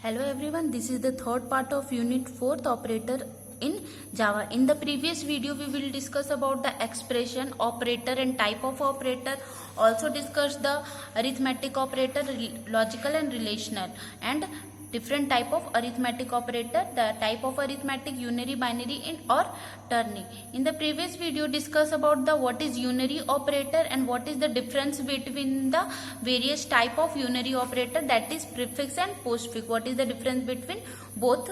Hello everyone, this is the third part of unit 4th operator in Java. In the previous video we will discuss about the expression, operator and type of operator. Also discuss the arithmetic operator, logical and relational, and different type of arithmetic operator, the type of arithmetic, unary, binary and or ternary. In the previous video discuss about the what is unary operator and what is the difference between the various type of unary operator, that is prefix and postfix. What is the difference between both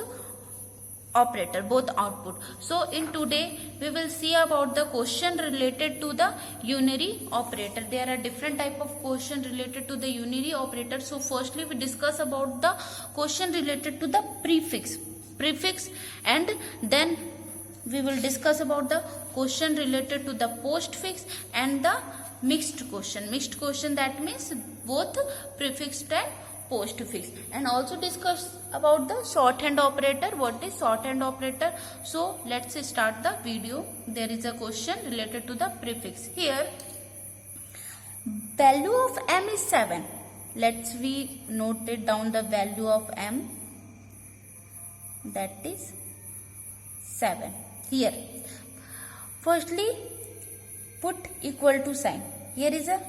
operator, both output. So in today we will see about the question related to the unary operator. There are different type of question related to the unary operator. So firstly we discuss about the question related to the prefix, and then we will discuss about the question related to the postfix and the mixed question, that means both prefix and postfix, and also discuss about the shorthand operator. What is shorthand operator? So let's start the video. There is a question related to the prefix. Here value of m is 7. Let's we note it down, the value of m, that is 7. Here firstly put equal to sign. Here is a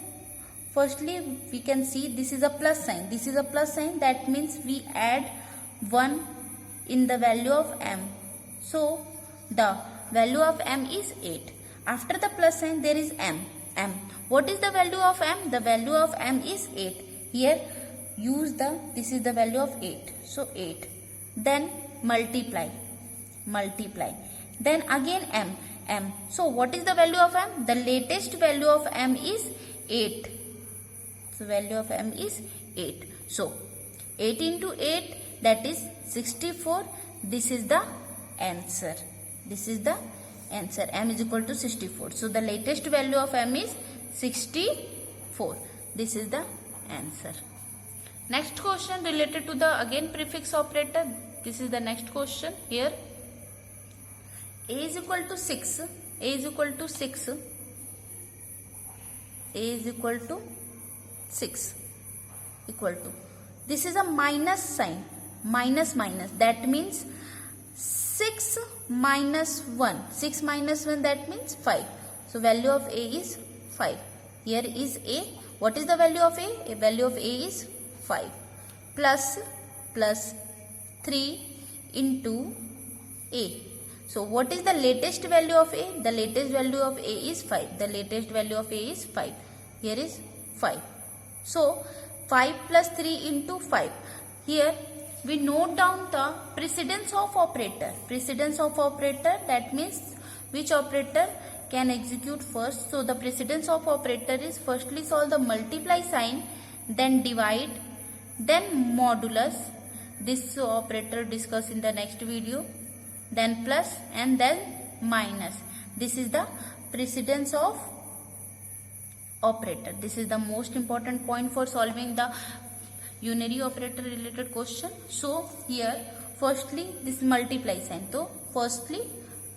firstly we can see this is a plus sign. This is a plus sign, that means we add 1 in the value of m. So the value of m is 8. After the plus sign there is m. What is the value of m? The value of m is 8. Here use the, this is the value of 8. So 8. Then multiply. Then again m. So what is the value of m? The latest value of m is 8. So value of m is 8. So 8 into 8, that is 64. This is the answer. M is equal to 64. So the latest value of m is 64. This is the answer. Next question related to the again prefix operator. This is the next question. Here a is equal to 6. A is equal to 6. This is a minus sign, minus, that means 6 minus 1. 6 minus 1, that means 5. So value of a is 5. Here is a. What is the value of a? A value of a is 5 plus 3 into a. So what is the latest value of a? The latest value of a is 5. The latest value of a is 5. Here is 5. So 5 plus 3 into 5. Here we note down the precedence of operator. That means which operator can execute first. So the precedence of operator is firstly solve the multiply sign, then divide, then modulus. This operator discussed in the next video. Then plus and then minus. This is the precedence of operator. This is the most important point for solving the unary operator related question. So here firstly this multiply sign. So firstly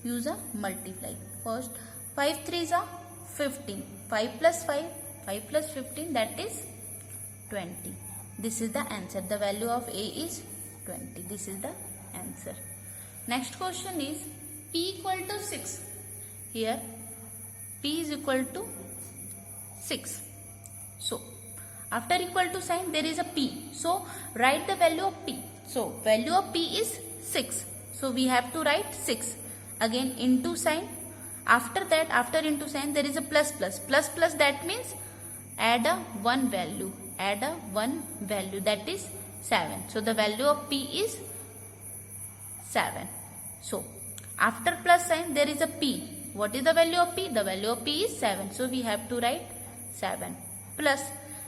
use a multiply. First 5 3s are 15. 5 plus 15, that is 20. This is the answer. The value of a is 20. This is the answer. Next question is p equal to 6. Here p is equal to 6. So after equal to sign there is a p. So write the value of p. So value of p is 6. So we have to write 6. Again into sign. After that, after into sign there is a plus. That means add a 1 value. That is 7. So the value of p is 7. So after plus sign there is a p. What is the value of p? The value of p is 7. So we have to write 7 plus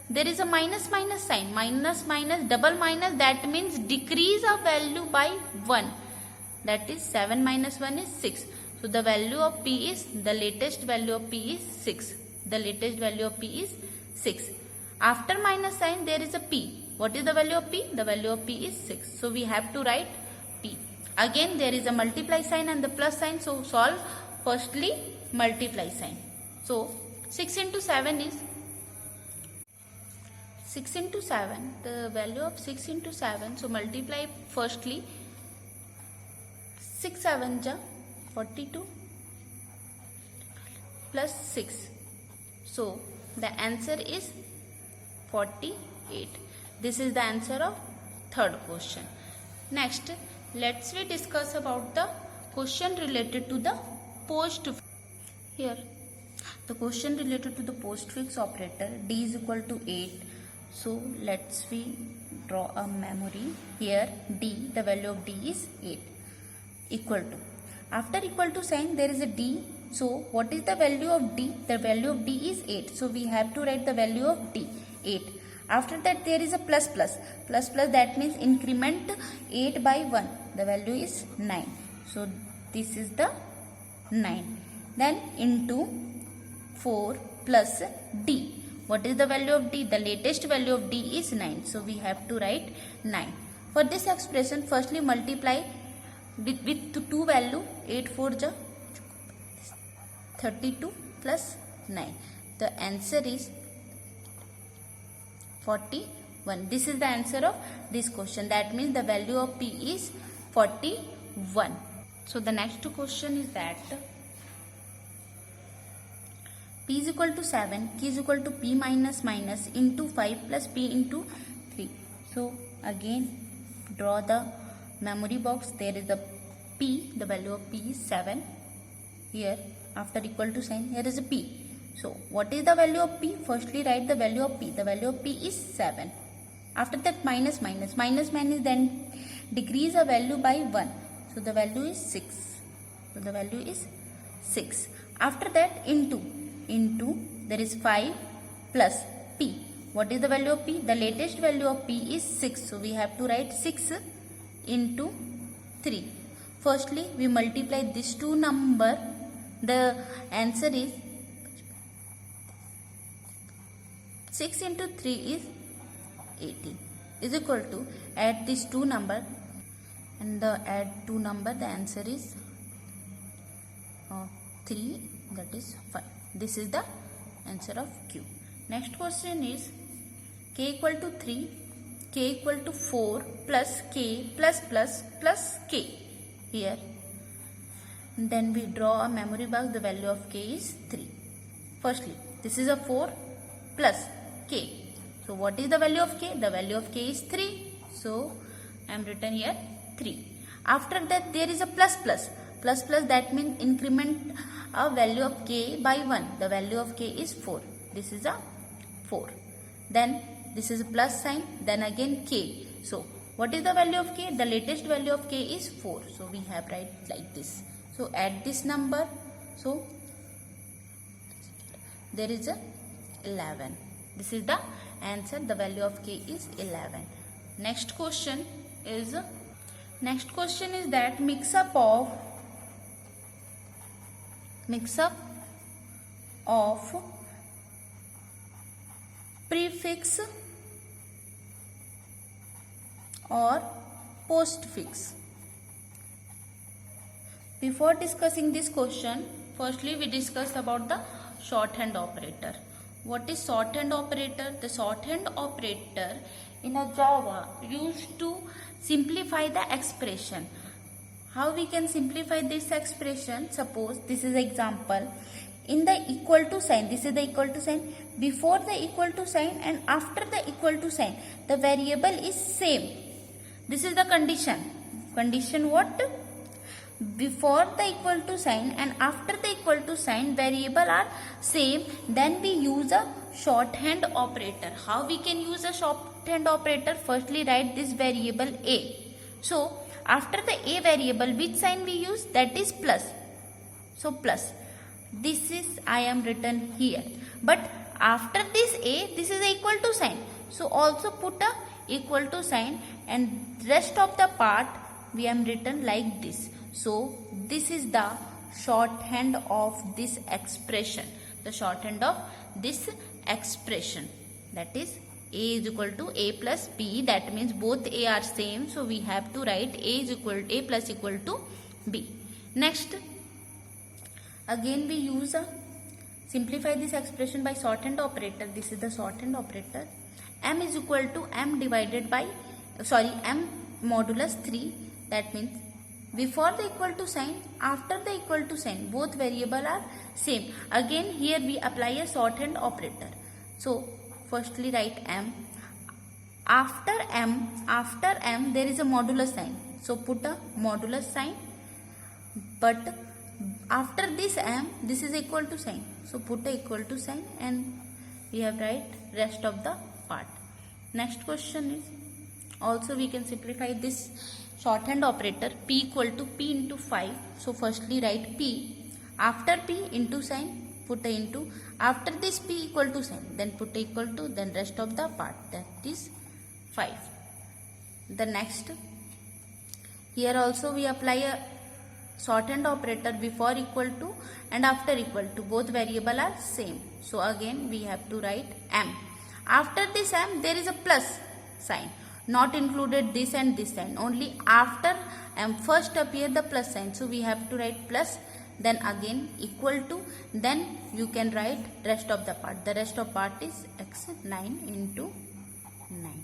there is a minus sign. Minus, double minus, that means decrease a value by 1. That is 7 minus 1 is 6. So the value of p is, the latest value of p is 6. After minus sign there is a p. What is the value of p? The value of p is 6. So we have to write p. Again there is a multiply sign and the plus sign. So solve firstly multiply sign. So 6 into 7 is 6 into 7, the value of 6 into 7, so multiply firstly 6 7 ja 42 plus 6, so the answer is 48. This is the answer of third question. Next, let's we discuss about the question related to the postfix. Here, the question related to the postfix operator, d is equal to 8. So let's we draw a memory. Here d, the value of d is 8, equal to. After equal to sign there is a d. So what is the value of d? The value of d is 8. So we have to write the value of d, 8. After that there is a plus plus. Plus plus, that means increment 8 by 1. The value is 9. So this is the 9. Then into 4 plus d. What is the value of d? The latest value of d is 9. So we have to write 9. For this expression, firstly multiply with two value. 8 4 ja 32 plus 9. The answer is 41. This is the answer of this question. That means the value of p is 41. So the next question is that p is equal to 7, q is equal to p minus minus into 5 plus p into 3. So again draw the memory box. There is the p, the value of p is 7. Here after equal to sign, here is a p. So what is the value of p? Firstly write the value of p. The value of p is 7. After that minus minus. Minus minus, then decrease a value by 1. So the value is 6. So the value is 6. After that into there is 5 plus p. What is the value of p? The latest value of p is 6. So we have to write 6 into 3. Firstly we multiply these two number. The answer is 6 into 3 is 18 is equal to, add these two number, and the add two number, the answer is 3, that is 5. This is the answer of Q. Next question is k equal to 3, k equal to 4 plus k plus k here. Then we draw a memory box. The value of k is 3. Firstly, this is a 4 plus k. So what is the value of k? The value of k is 3. So I am written here 3. After that there is a plus plus. Plus plus, that means increment a value of k by 1. The value of k is 4. This is a 4. Then this is a plus sign. Then again k. So what is the value of k? The latest value of k is 4. So we have write like this. So add this number. So there is a 11. This is the answer. The value of k is 11. Next question is that mix up of prefix or postfix. Before discussing this question, firstly we discussed about the shorthand operator. What is shorthand operator? The shorthand operator in a Java used to simplify the expression. How we can simplify this expression? Suppose this is example. In the equal to sign, this is the equal to sign. Before the equal to sign and after the equal to sign, the variable is same. This is the condition. Condition what? Before the equal to sign and after the equal to sign, variable are same. Then we use a shorthand operator. How we can use a shorthand operator? Firstly write this variable a. So after the a variable, which sign we use? That is plus. So plus. This is I am written here. But after this a, this is a equal to sign. So also put a equal to sign, and rest of the part we am written like this. So this is the shorthand of this expression. The shorthand of this expression, that is a is equal to a plus b. That means both a are same. So we have to write a plus equal to b. Next, again we use a simplify this expression by shorthand operator. This is the shorthand operator. m is equal to m divided by, m modulus 3. That means before the equal to sign, after the equal to sign, both variable are same. Again here we apply a shorthand operator. So firstly write m. After m there is a modulus sign. So put a modulus sign. But after this m, this is equal to sign. So put a equal to sign and we have write rest of the part. Next question is, also we can simplify this shorthand operator, p equal to p into 5. So firstly write p. After p into sign, put a into. After this p equal to sign, then put a equal to, then rest of the part, that is 5. The next, here also we apply a shorthand operator before equal to and after equal to, both variable are same. So again we have to write m. After this m there is a plus sign, not included this and this sign, only after m first appear the plus sign. So we have to write plus, then again equal to, then you can write rest of the part. The rest of part is x 9 into 9.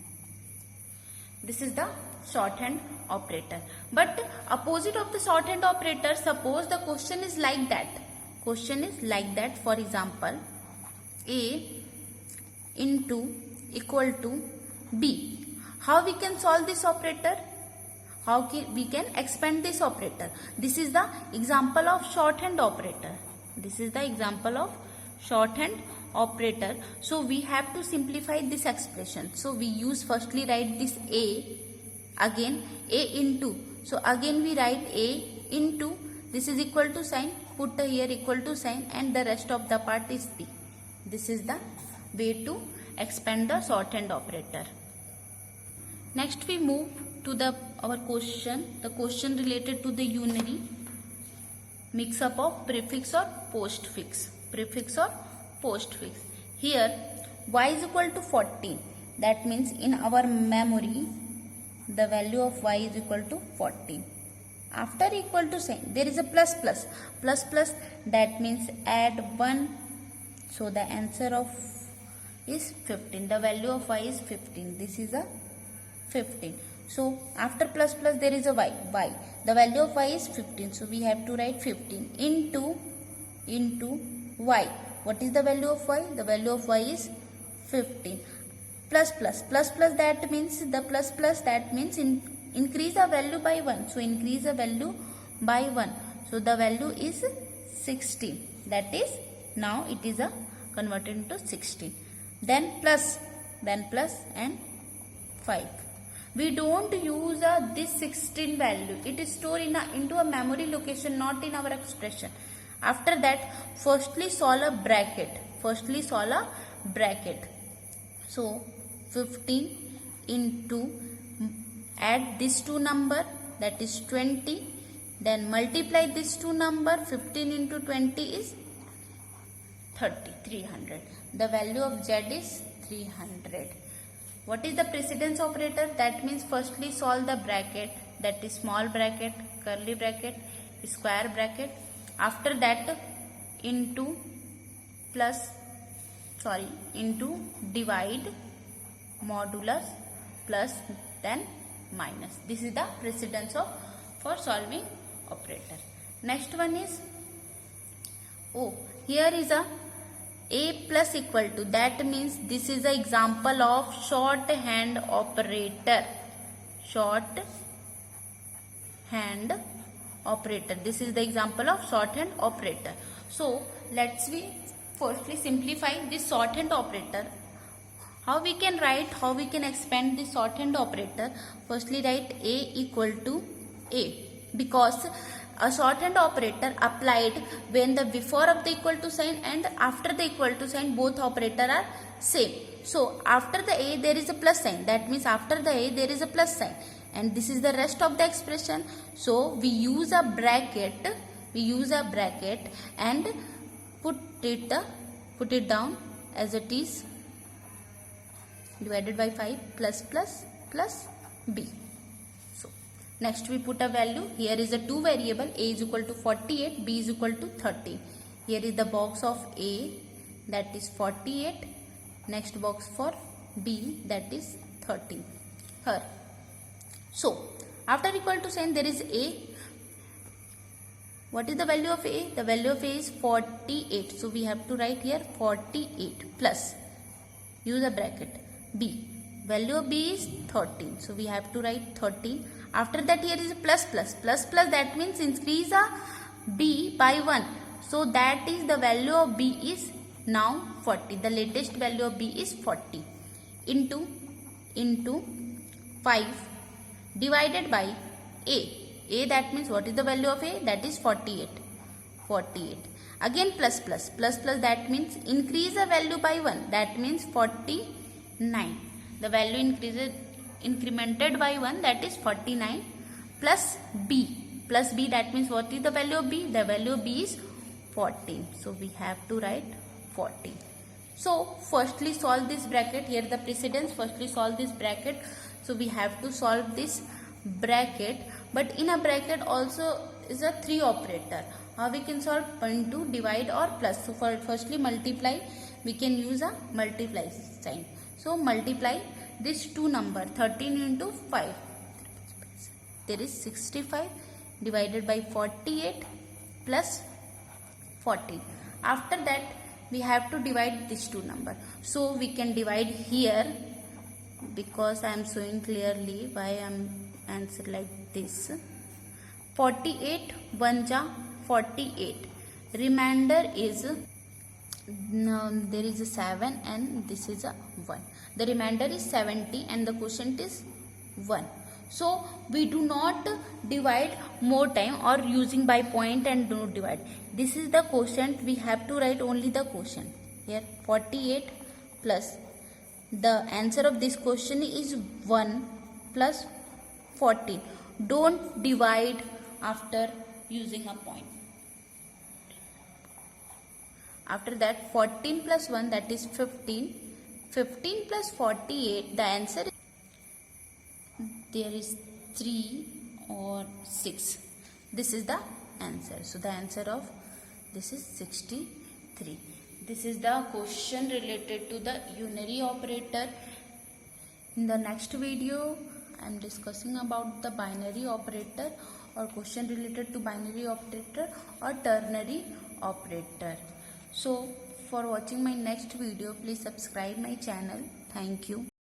This is the shorthand operator. But opposite of the shorthand operator, suppose the question is like that. Question is like that. For example, a into equal to b. How we can solve this operator? How we can expand this operator? This is the example of shorthand operator. This is the example of shorthand operator. So we have to simplify this expression. So we use, firstly write this a, again a into. So again we write a into, this is equal to sign, put here equal to sign, and the rest of the part is b. This is the way to expand the shorthand operator. Next we move to our question, the question related to the unary mix up of prefix or postfix. Prefix or postfix. Here y is equal to 14. That means in our memory the value of y is equal to 14. After equal to sign there is a plus plus. Plus plus, that means add 1. So the answer of is 15. The value of y is 15. This is a 15. So after plus plus there is a y. The value of y is 15. So we have to write 15 into y. What is the value of y? The value of y is 15. Plus plus. Plus plus, that means the plus plus, that means increase the value by 1. So increase the value by 1. So the value is 16. That is, now it is a converted into 16. Then plus and 5. We don't use this 16 value. It is stored into a memory location, not in our expression. After that, firstly solve a bracket. So 15 into, add this two number, that is 20. Then multiply this two number, 15 into 20 is 30, 300. The value of z is 300. What is the precedence operator? That means firstly solve the bracket, that is small bracket, curly bracket, square bracket. After that into divide, modulus, plus, then minus. This is the precedence for solving operator. Next one is, here is a plus equal to, that means this is an example of shorthand operator. This is the example of shorthand operator. So let's firstly simplify this shorthand operator. How we can expand this shorthand operator? Firstly write a equal to a, because a shorthand operator applied when the before of the equal to sign and after the equal to sign, both operator are same. So after the a there is a plus sign, that means after the a there is a plus sign, and this is the rest of the expression. So we use a bracket and put it down as it is, divided by 5, plus b. So next we put a value. Here is a two variable, a is equal to 48, b is equal to 30. Here is the box of a, that is 48. Next box for D, that is 13 here. So after equal to sign, there is A. What is the value of A? The value of A is 48. So we have to write here 48 plus, use a bracket, B. Value of B is 13. So we have to write 13. After that, here is a plus plus. Plus plus, that means increase a B by 1. So that is the value of B is now 40. The latest value of B is 40 into 5 divided by A. A, that means what is the value of A? That is 48. 48. Again plus plus. Plus plus, that means increase a value by 1. That means 49. The value incremented by 1, that is 49 plus B. Plus B, that means what is the value of B? The value of B is 14. So we have to write 14. So firstly solve this bracket. Here the precedence. Firstly solve this bracket. So we have to solve this bracket. But in a bracket also is a 3 operator. How we can solve? 0.2, divide or plus. So for firstly multiply, we can use a multiply sign. So multiply this two number, 13 into 5. There is 65 divided by 48 plus 14. After that, we have to divide these two number. So we can divide here, because I am showing clearly why I am answer like this. 48 1 ja 48. Remainder is there is a 7 and this is a 1. The remainder is 70 and the quotient is 1. So we do not divide more time or using by point and don't divide. This is the quotient. We have to write only the quotient. Here 48 plus the answer of this question is 1 plus 14. Don't divide after using a point. After that 14 plus 1, that is 15. 15 plus 48, the answer is, there is 3 or 6. This is the answer. So the answer of this is 63. This is the question related to the unary operator. In the next video, I am discussing about the binary operator or question related to binary operator or ternary operator. So for watching my next video, please subscribe my channel. Thank you.